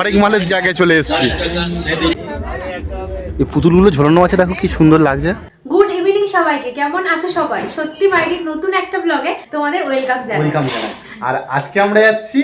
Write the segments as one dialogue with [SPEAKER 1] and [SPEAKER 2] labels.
[SPEAKER 1] হরেক মালের জায়গায় চলে এসেছি। এই পুতুলগুলো ঝোলানো আছে, দেখো কি সুন্দর লাগছে।
[SPEAKER 2] গুড ইভিনিং সবাইকে, কেমন আছো সবাই? সত্যি মাইরির নতুন একটা ব্লগে তোমাদের ওয়েলকাম জানাই।
[SPEAKER 1] আর আজকে আমরা যাচ্ছি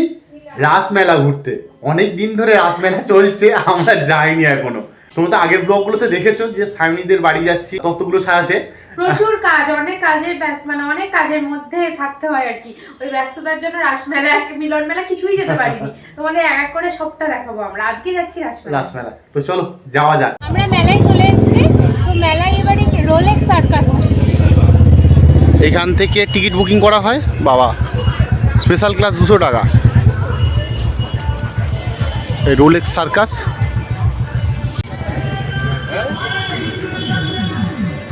[SPEAKER 1] রাসমেলা ঘুরতে। অনেক দিন ধরে রাসমেলা চলছে, আমরা যাইনি এখনো। তোমরা তো আগের ব্লগগুলোতে দেখেছো যে সায়নীদের বাড়ি যাচ্ছি তত্ত্বগুলো সাজাতে।
[SPEAKER 2] প্রচুর কাজ, অনেক কাজের মানে অনেক কাজের মধ্যে থাকতে হয় আর কি। ওই ব্যস্ততার জন্য রাসমেলা, মিলন মেলা কিছুই যেতে পারিনি। তোমাদের এক এক করে সবটা দেখাবো আমরা। আজকে যাচ্ছি রাসমেলা।
[SPEAKER 1] তো চলো যাওয়া যাক।
[SPEAKER 2] আমরা মেলায় চলে এসেছি। তো মেলায় এবারে রোলেক্স সার্কাস বসেছে।
[SPEAKER 1] এখান থেকে টিকিট বুকিং করা হয় বাবা, স্পেশাল ক্লাস 200 টাকা। এই রোলেক্স সার্কাস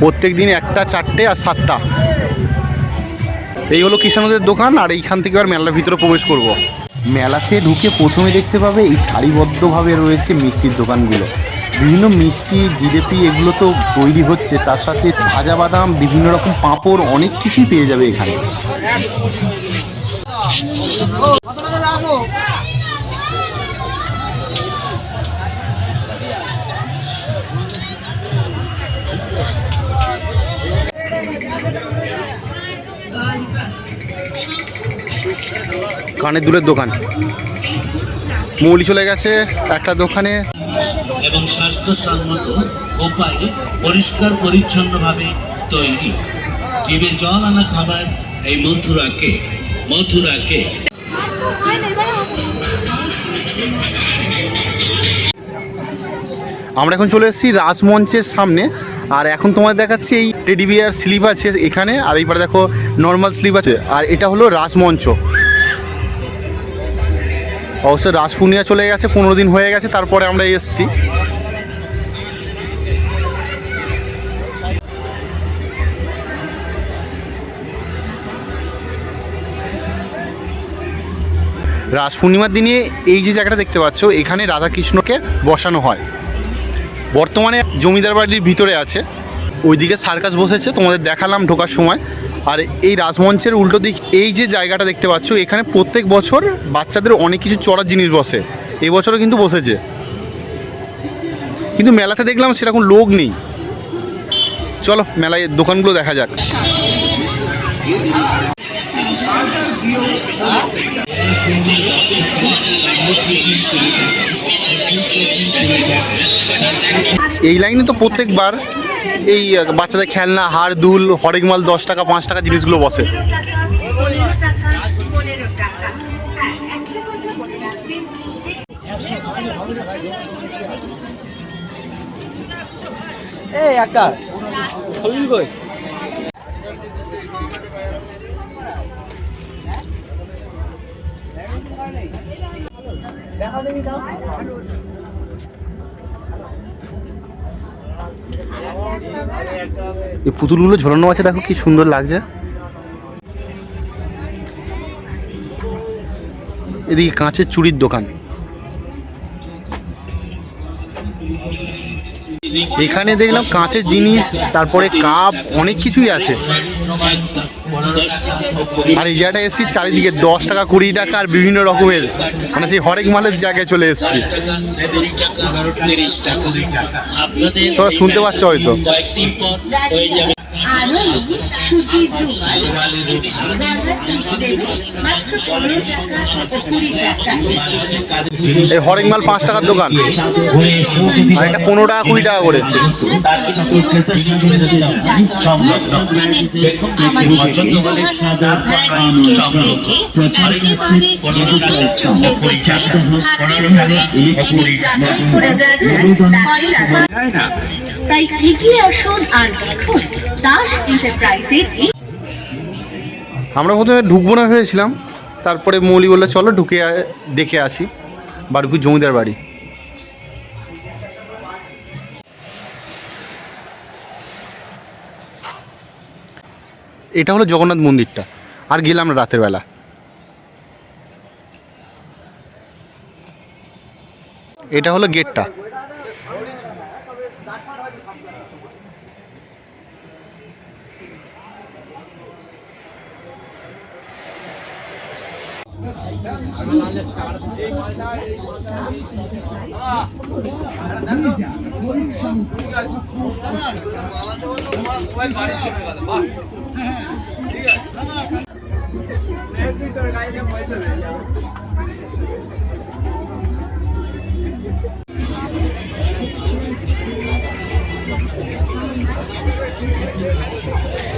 [SPEAKER 1] প্রত্যেক দিন 1টা, 4টে আর 7টা। এই হলো কৃষ্ণদের দোকান। আর এইখান থেকে আর মেলার ভিতরে প্রবেশ করব। মেলাতে ঢুকে প্রথমে দেখতে পাবে এই সারিবদ্ধভাবে রয়েছে মিষ্টির দোকানগুলো। বিভিন্ন মিষ্টি, জিলেপি এগুলো তো তৈরি হচ্ছে, তার সাথে ভাজা বাদাম, বিভিন্ন রকম পাঁপড়, অনেক কিছুই পেয়ে যাবে এখানে। কানের দুলের দোকান, মৌলি চলে গেছে একটা দোকানে।
[SPEAKER 3] এবং স্বাস্থ্যসম্মত উপায়ে পরিষ্কার পরিচ্ছন্নভাবে তৈরি জিভে জল আনা খাবার এই মথুরাকে
[SPEAKER 1] আমরা এখন চলে এসেছি রাসমঞ্চের সামনে। আর এখন তোমাদের দেখাচ্ছি এই টেডি বিয়ার স্লিপ আছে এখানে, আর এইবারে দেখো নর্মাল স্লিপ আছে। আর এটা হলো রাসমঞ্চ। অবশ্য রাস পূর্ণিমা চলে গেছে, 15 দিন হয়ে গেছে, তারপরে আমরা এসেছি। রাস পূর্ণিমার দিনে এই যে জায়গাটা দেখতে পাচ্ছ, এখানে রাধাকৃষ্ণকে বসানো হয়। বর্তমানে জমিদার বাড়ির ভিতরে আছে, ওইদিকে সার্কাস বসেছে, তোমাদের দেখালাম ঢোকার সময়। আর এই রাসমঞ্চের উল্টো দিক এই যে জায়গাটা দেখতে পাচ্ছ, এখানে প্রত্যেক বছর বাচ্চাদের অনেক কিছু চড়ার জিনিস বসে। এই বছরও কিন্তু বসেছে, কিন্তু মেলাতে দেখলাম সেরকম লোক নেই। চলো মেলায় দোকানগুলো দেখা যাক। এই লাইনে তো প্রত্যেকবার এই বাচ্চাদের খেলনা, হাড় দুল, হরেক মাল 10 টাকা 5 টাকা জিনিসগুলো বসে।
[SPEAKER 4] এই একটা ছবি কই দেখাও দেখি দাও।
[SPEAKER 1] এই পুতুলগুলো ঝোলানো আছে, দেখো কি সুন্দর লাগছে। এদিকে কাঁচের চুড়ির দোকান। এখানে দেখলাম কাঁচের জিনিস, তারপরে কাপ, অনেক কিছুই আছে। আর এই জায়গাটা এসেছি চারিদিকে 10 টাকা 20 টাকা আর বিভিন্ন রকমের, মানে সেই হরেক মালের জায়গায় চলে এসেছি। তোমরা শুনতে পাচ্ছ হয়তো। এই হরেক মাল 5 টাকার দোকান, আর এটা 15 টাকা 20 টাকা করে।
[SPEAKER 5] তাই এগিয়ে আসুন আর দেখুন দাস এন্টারপ্রাইজের।
[SPEAKER 1] আমরা প্রথমে ঢুকবো না ভেবেছিলাম, তারপরে মৌলি বললে চলো ঢুকে দেখে আসি বারুইপুর জমিদার বাড়ি। এটা হলো জগন্নাথ মন্দিরটা। আর গেলাম রাতের বেলা। এটা হলো গেটটা।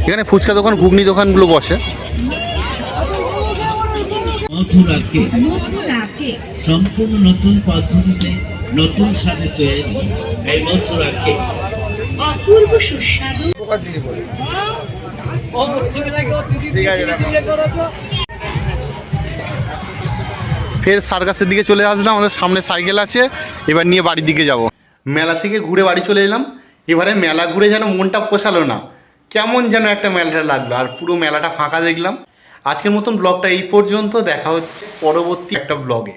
[SPEAKER 1] এখানে ফুচকা দোকান, ঘুগনি দোকানগুলো বসে।
[SPEAKER 3] মথুরা কেক সম্পূর্ণ নতুন পদ্ধতিতে নতুন স্বাদে তৈরি এই মথুরা কেক
[SPEAKER 5] অপূর্ব সুস্বাদু
[SPEAKER 1] ফের সার্কাসের দিকে চলে আসলাম। আমাদের সামনে সাইকেল আছে, এবার নিয়ে বাড়ির দিকে যাব। মেলা থেকে ঘুরে বাড়ি চলে এলাম। এবারে মেলা ঘুরে যেন মনটা পোষালো না, কেমন যেন একটা মেলাটা লাগলো, আর পুরো মেলাটা ফাঁকা দেখলাম। আজকের মতন ব্লগটা এই পর্যন্ত, দেখা হচ্ছে পরবর্তী একটা ব্লগে।